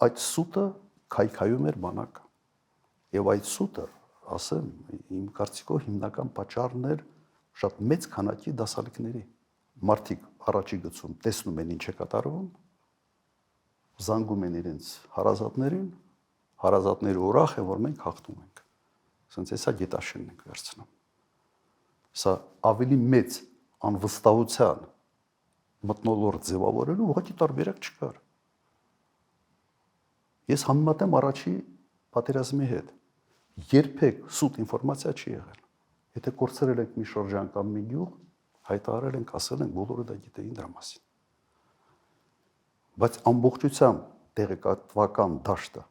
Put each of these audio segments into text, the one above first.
այդ սուտը քայքայում էր բանակը։ Եվ այդ սուտը, ասեմ, իմ կարծիքով հիմնական պատճառն էր շատ մեծ քանակի դասալիկների։ Մարդիկ առաջի գծում տեսնում են ինչ է կատարվում, զանգում են իրենց հարազատներին, հարազատները ուրախ են, որ մենք հաղթում ենք։ Ասենց էսա գետաշենն ենք վերցնում։ Սա ավելի մեծ անվստահության մթնոլորտ ձևավորելու ուղղակի տարբերակ չկար։ Ես համեմատեմ առաջի պատերազմի հետ։ Երբեք սուտ ինֆորմացիա չի եղել։ Եթե կորցրել եք մի շրջան կամ մի գյուղ, հայտարարել ենք, ասել ենք, բոլորը դա գիտեին դրա մասին։ Բայց ամբողջությամբ տեղեկատվական դաշտը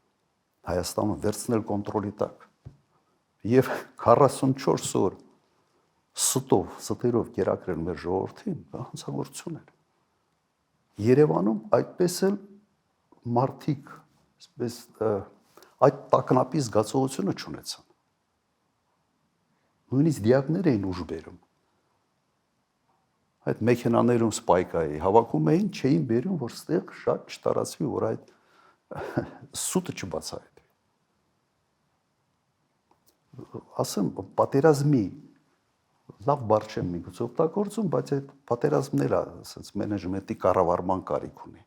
Հայաստանը վերցնել կոնտրոլի տակ եւ 44 օր ստերով կերակրել մեր ժողովրդին, դա հանցագործություն էր։ Երևանում այդպես էլ մարդիկ, այսպես այդ տագնապի զգացողությունը չունեցան։ Նույնիսկ դիակներ էին ուժ բերում։ Այդ մեքենաներում սպայկայի հավաքում էին, չէին բերում, որ ստեղ շատ չտարածվի, որ այդ սուտը չբացահայտվի։ Ասեմ, պատերազմի լավ բառ չեմ միգուցե օգտագործում, բայց այդ պատերազմն էլ ասած մենեջմենտի կառավարման կարիք ունի։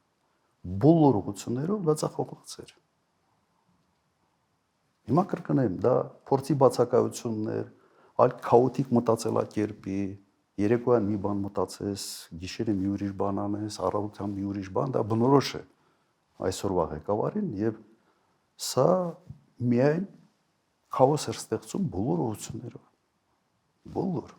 Բոլոր ուղղություններով դա ցախողված էր։ Հիմա կրկնեմ, դա փորձի բացակայություններ, այլ քաոտիկ մտածելակերպի, երեկոյան մի բան մտածես, գիշերը մի ուրիշ բան անես, առավոտյան մի ուրիշ բան, դա բնորոշ է այսօրվա ղեկավարին եւ սա միայն քաոս էր ստեղծում բոլոր ուղղություններով։ Բոլոր